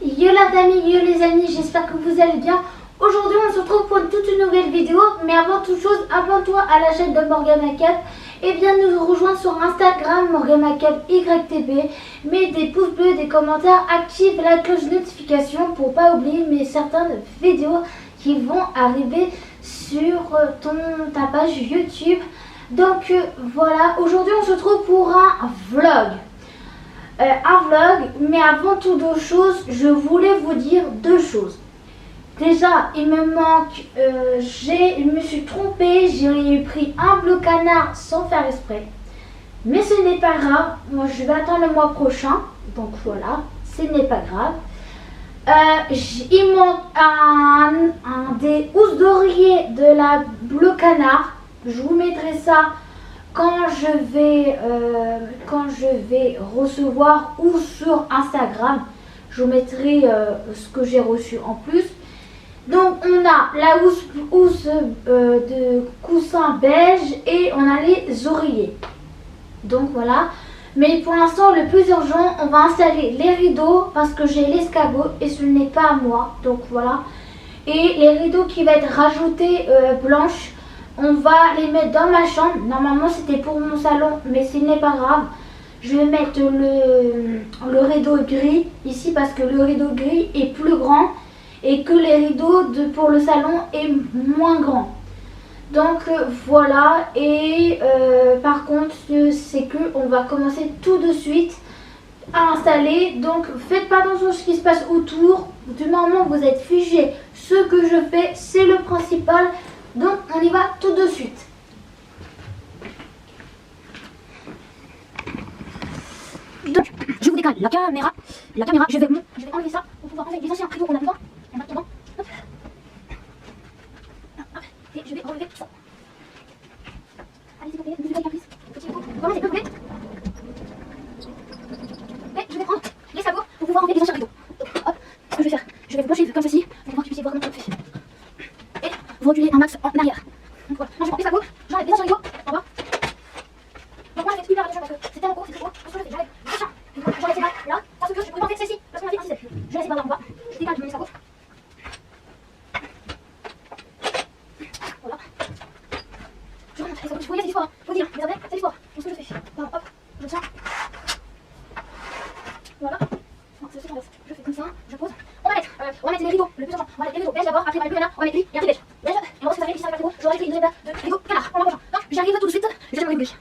Yo la famille, yo les amis, j'espère que vous allez bien. Aujourd'hui on se retrouve pour une toute nouvelle vidéo. Mais avant toute chose, abonne-toi à la chaîne de Morgan Makeup. Et viens nous rejoindre sur Instagram Morgan Makeup YTB. Mets des pouces bleus, des commentaires, active la cloche de notification pour pas oublier mes certaines vidéos qui vont arriver sur ta page YouTube. Donc voilà, aujourd'hui on se retrouve pour un vlog. Mais avant toute autre chose, je voulais vous dire deux choses. Déjà, il me manque, je me suis trompée, j'ai pris un bleu canard sans faire exprès. Mais ce n'est pas grave, moi je vais attendre le mois prochain, donc voilà, ce n'est pas grave. Il manque des housses d'oreiller de la bleu canard, je vous mettrai ça quand je vais recevoir ou sur Instagram. Je vous mettrai ce que j'ai reçu en plus. Donc on a la housse de coussin beige et on a les oreillers. Donc voilà. Mais pour l'instant le plus urgent, on va installer les rideaux parce que j'ai l'escabeau et ce n'est pas à moi. Donc voilà. Et les rideaux qui vont être rajoutés blanches, on va les mettre dans ma chambre. Normalement c'était pour mon salon, mais ce n'est pas grave. Je vais mettre le rideau gris ici parce que le rideau gris est plus grand et que les rideaux pour le salon est moins grand. Donc voilà. Et par contre c'est que on va commencer tout de suite à installer. Donc faites pas attention à ce qui se passe autour. Du moment où vous êtes figé, ce que je fais c'est le principal. Donc on y va tout de suite. Donc je vous décale la caméra, je vais enlever ça pour pouvoir enlever les anciens rideaux qu'on a dedans. On va dedans. Hop. Hop. Et je vais enlever ça. Allez s'il vous plaît, ne Caprice. Petit rideau. Voilà, s'il vous plaît. Et je vais prendre les sabots pour pouvoir enlever les anciens rideaux. Donc, hop, ce que je vais faire, je vais vous pencher comme ceci pour que vous puissiez voir comment on fait. Et vous reculez un max en arrière. Donc voilà, moi je prends les sabots, j'enlève les anciens rideaux en bas. Donc moi je fais hyper attention parce que c'est tellement gros, c'est trop gros. Parce que je fais, j'enlève ces barres là, parce que je pourrais enlever celle-ci, parce qu'on a fait un système. Je laisse ces barres là en bas, je décale, je mets les sabots. Voilà. Je remonte les sabots, je vous dis, c'est du sport, je vous dis, vous savez, c'est du sport. Donc ce que je fais, voilà, hop, je tiens. Voilà. Non, c'est le truc inverse. Je fais comme ça, je pose. On va mettre les rideaux, le plus important. On va mettre les rideaux beige d'abord, après on va mettre le canard, on va mettre gris et après beige. Beige, et on va voir ce que ça fait ici avec le rideau. Je vais rajouter une deuxième paire de rideaux canard en l'embauchant. Donc j'arrive tout de suite, je vais le rideau beige.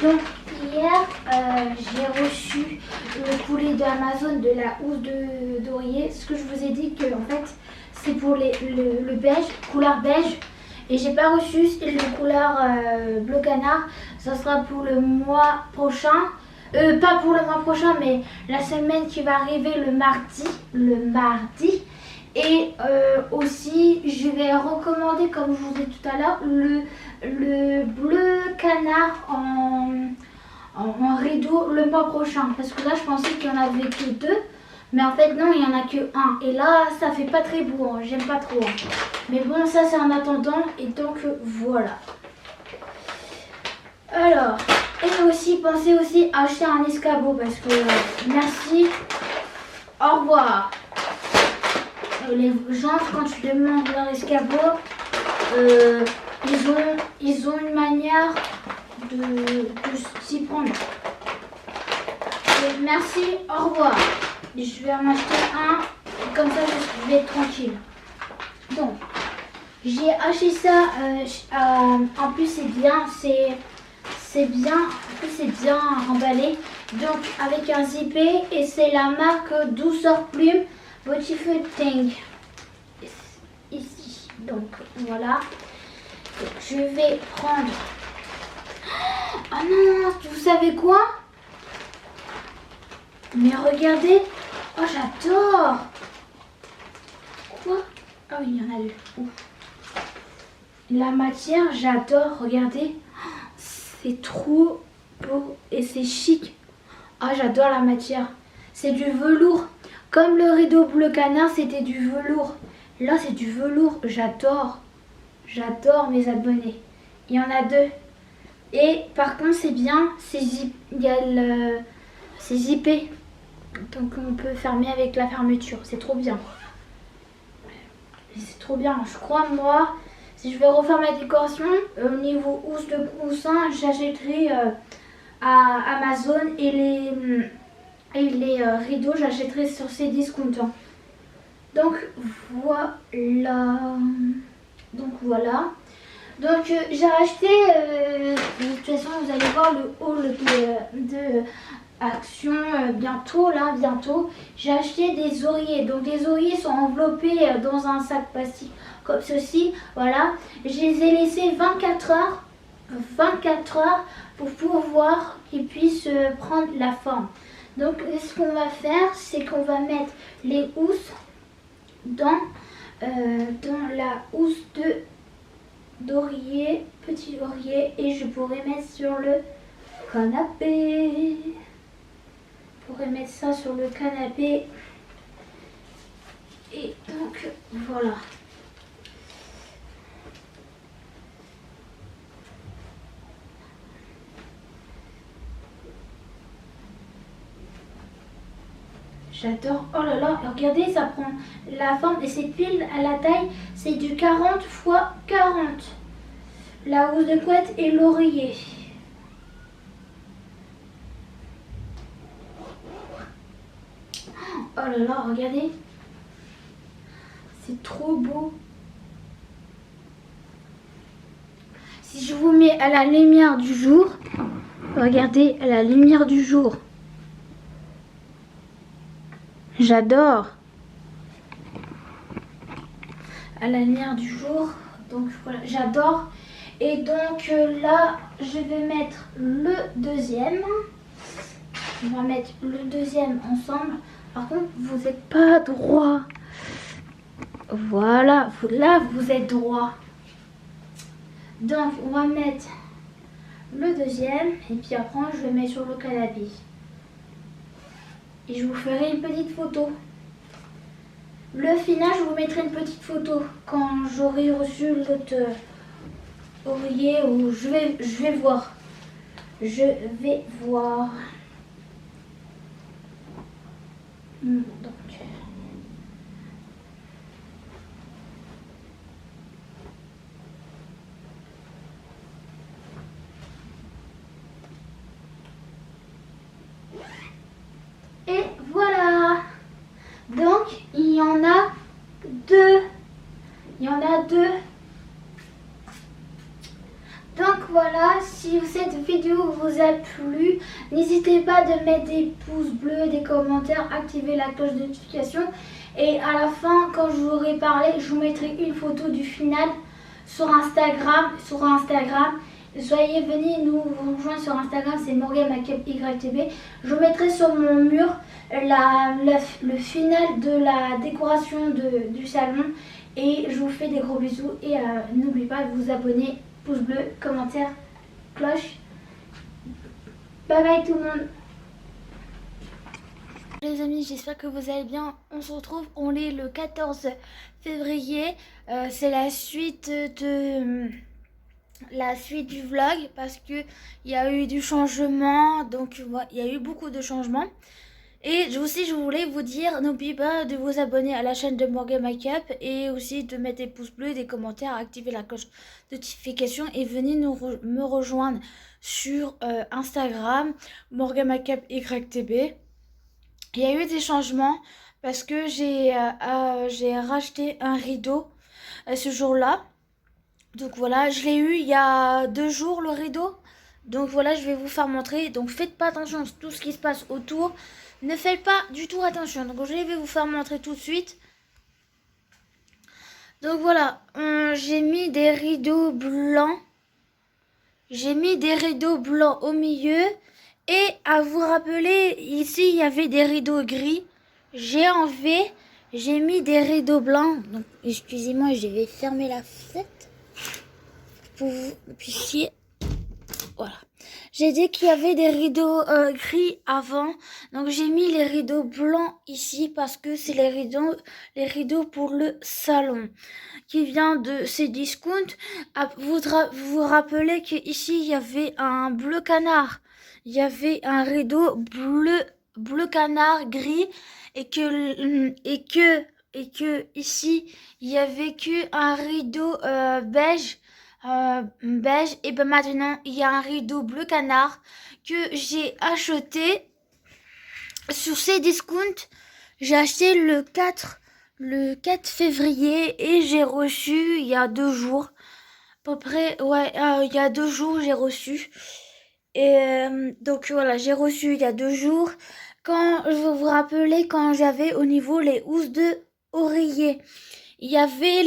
Donc hier, j'ai reçu le courrier d'Amazon de la housse d'oreiller. Ce que je vous ai dit que en fait, c'est pour le beige, couleur beige. Et j'ai pas reçu le couleur bleu canard. Ça sera pour le mois prochain. Pas pour le mois prochain, mais la semaine qui va arriver le mardi. Et aussi, je vais recommander, comme je vous ai dit tout à l'heure, le bleu canard en rideau le mois prochain. Parce que là, je pensais qu'il n'y en avait que 2. Mais en fait, non, il n'y en a que 1. Et là, ça fait pas très beau. Hein. J'aime pas trop. Hein. Mais bon, ça, c'est en attendant. Et donc, voilà. Alors, et aussi, pensez aussi à acheter un escabeau. Parce que, merci. Au revoir. Les gens, quand tu demandes leur escabeau, ils ont une manière de s'y prendre. Et merci, au revoir. Je vais en acheter un, et comme ça je vais être tranquille. Donc, j'ai acheté ça, en plus c'est bien, en plus c'est bien emballé. Donc, avec un zippé, et c'est la marque Douceur Plume Beautiful Thing. Ici, donc voilà. Donc, je vais prendre... Oh non, vous savez quoi? Mais regardez. Oh, j'adore. Quoi? Ah oui, il y en a 2. Ouf. La matière, j'adore. Regardez. C'est trop beau et c'est chic. Ah, j'adore la matière. C'est du velours. Comme le rideau bleu canard, c'était du velours. Là, c'est du velours. J'adore. J'adore mes abonnés. Il y en a 2. Et par contre, c'est bien. C'est zippé. Donc on peut fermer avec la fermeture, c'est trop bien. C'est trop bien, je crois moi, si je vais refaire ma décoration, au niveau housse de coussin, j'achèterai à Amazon et les rideaux, j'achèterai sur ces discounters. Donc voilà. Donc j'ai acheté, de toute façon vous allez voir le haul de Action bientôt. J'ai acheté des oreillers. Donc les oreillers sont enveloppés dans un sac plastique comme ceci. Voilà. Je les ai laissés 24 heures pour pouvoir qu'ils puissent prendre la forme. Donc ce qu'on va faire, c'est qu'on va mettre les housses dans la housse d'oreiller, petit oreiller, et je pourrais mettre sur le canapé. Je pourrais mettre ça sur le canapé. Et donc voilà. J'adore. Oh là là, regardez, ça prend la forme et c'est pile à la taille. C'est du 40 x 40. La housse de couette et l'oreiller. Oh là là, regardez. C'est trop beau. Si je vous mets à la lumière du jour, regardez, à la lumière du jour. J'adore. À la lumière du jour, donc voilà, j'adore. Et donc là, je vais mettre le deuxième. On va mettre le deuxième ensemble. Par contre, vous n'êtes pas droit. Voilà, là, vous êtes droit. Donc, on va mettre le deuxième. Et puis après, je le mets sur le canapé. Et je vous ferai une petite photo. Le final, je vous mettrai une petite photo quand j'aurai reçu l'autre oreiller. Ou je vais voir. Je vais voir. Donc. Et voilà. Donc, il y en a 2. Il y en a 2. Donc voilà. si cette vidéo vous a plu, n'hésitez pas de mettre des pouces bleus, des commentaires, activer la cloche de notification. Et à la fin, quand je vous aurai parlé, je vous mettrai une photo du final sur Instagram. Soyez venus nous rejoindre sur Instagram, c'est Morgan Makeup YTB. Je mettrai sur mon mur le final de la décoration du salon. Et je vous fais des gros bisous. Et n'oubliez pas de vous abonner, pouce bleu, commentaire, cloche. Bye bye tout le monde. Les amis, j'espère que vous allez bien. On se retrouve, on est le 14 février. C'est la suite du vlog parce que il y a eu du changement. Donc il y a eu beaucoup de changements. Et aussi je voulais vous dire, n'oubliez pas de vous abonner à la chaîne de Morgan Makeup et aussi de mettre des pouces bleus, des commentaires, activer la cloche de notification et venez me rejoindre sur Instagram, Morgan Makeup YTB. Il y a eu des changements parce que j'ai racheté un rideau ce jour-là. Donc voilà, je l'ai eu il y a 2 jours le rideau. Donc voilà, je vais vous faire montrer. Donc faites pas attention à tout ce qui se passe autour. Ne faites pas du tout attention. Donc je vais vous faire montrer tout de suite. Donc voilà, j'ai mis des rideaux blancs. J'ai mis des rideaux blancs au milieu. Et à vous rappeler, ici il y avait des rideaux gris. J'ai enlevé, j'ai mis des rideaux blancs. Donc excusez-moi, je vais fermer la fenêtre pour que vous puissiez. Voilà. J'ai dit qu'il y avait des rideaux gris avant. Donc j'ai mis les rideaux blancs ici parce que c'est les rideaux pour le salon qui vient de Cdiscount. Vous vous rappelez qu'ici il y avait un bleu canard. Il y avait un rideau bleu canard gris et que ici il y avait un rideau beige. Et ben maintenant il y a un rideau bleu canard que j'ai acheté sur Cdiscount. J'ai acheté le 4 février et j'ai reçu il y a 2 jours à peu près. Ouais, il y a 2 jours j'ai reçu. Et donc voilà, j'ai reçu il y a 2 jours. Quand je vous rappelais, quand j'avais au niveau les housses de oreiller, il y avait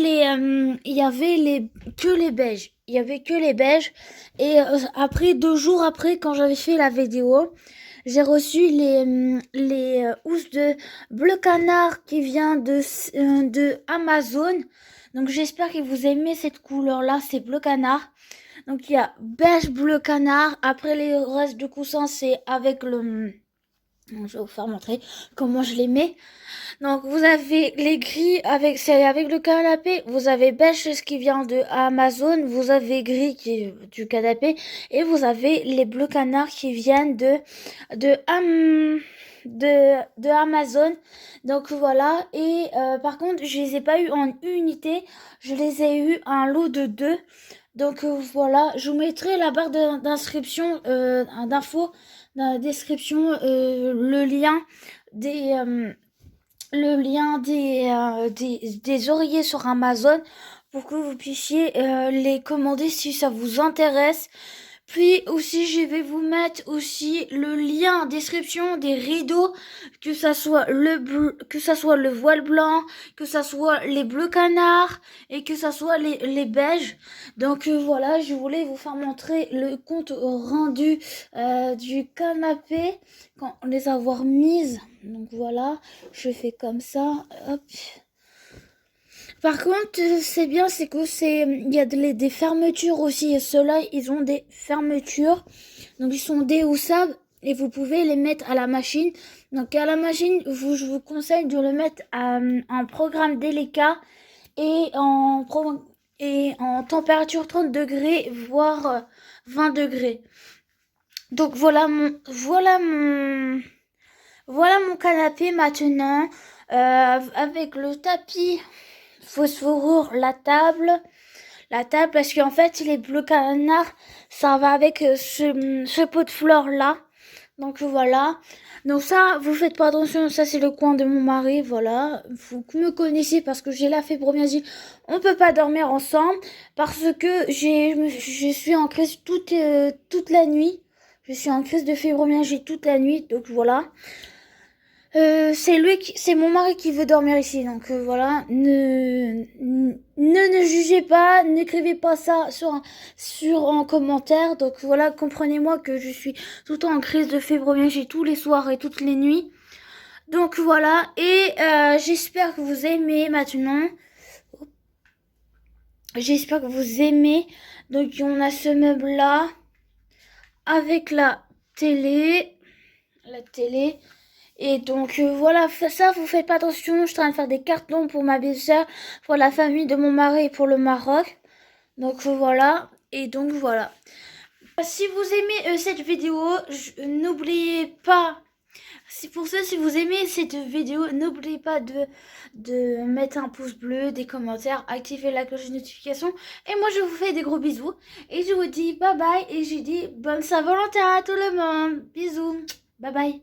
que les beiges. Il y avait que les beiges. Et après 2 jours après, quand j'avais fait la vidéo, j'ai reçu les housses de bleu canard qui vient de Amazon. Donc j'espère que vous aimez cette couleur là, c'est bleu canard. Donc il y a beige bleu canard. Après les restes du coussin, c'est avec le... Je vais vous faire montrer comment je les mets. Donc vous avez les gris c'est avec le canapé. Vous avez beige ce qui vient de Amazon. Vous avez gris qui est du canapé. Et vous avez les bleus canards qui viennent de Amazon. Donc voilà. Et par contre je les ai pas eu en unité. Je les ai eu un lot de 2. Donc voilà. Je vous mettrai la barre d'inscription d'infos dans la description le lien des oreillers sur Amazon pour que vous puissiez les commander si ça vous intéresse. Puis aussi je vais vous mettre aussi le lien en description des rideaux, que ça soit le voile blanc, que ça soit les bleus canards et que ça soit les beiges. Donc voilà, je voulais vous faire montrer le compte rendu du canapé quand les avoir mises. Donc voilà, je fais comme ça, hop. Par contre, c'est bien, c'est que il y a des fermetures aussi. Et ceux-là, ils ont des fermetures. Donc, ils sont déhoussables et vous pouvez les mettre à la machine. Donc, à la machine, je vous conseille de le mettre en programme délicat et en température 30 degrés, voire 20 degrés. Donc, voilà mon canapé maintenant avec le tapis phosphorure, la table parce qu'en fait les bleus canards ça va avec ce pot de fleurs là. Donc voilà. Donc ça, vous faites pas attention, ça c'est le coin de mon mari, voilà. Vous me connaissez parce que j'ai la fibromyalgie. On peut pas dormir ensemble parce que je suis en crise toute la nuit. Je suis en crise de fibromyalgie toute la nuit, donc voilà. C'est mon mari qui veut dormir ici, donc voilà. Ne jugez pas, n'écrivez pas ça sur un commentaire. Donc voilà, comprenez-moi que je suis tout le temps en crise de fibromyalgie tous les soirs et toutes les nuits. Donc voilà, et j'espère que vous aimez maintenant. J'espère que vous aimez. Donc on a ce meuble là avec la télé. Et donc voilà, ça vous faites pas attention, je suis en train de faire des cartons pour ma belle-sœur, pour la famille de mon mari et pour le Maroc. Donc voilà, et donc voilà. Si vous aimez cette vidéo, n'oubliez pas, si vous aimez cette vidéo, n'oubliez pas de mettre un pouce bleu, des commentaires, activer la cloche de notification. Et moi je vous fais des gros bisous, et je vous dis bye bye, et je dis bonne Saint-Valentin à tout le monde. Bisous, bye bye.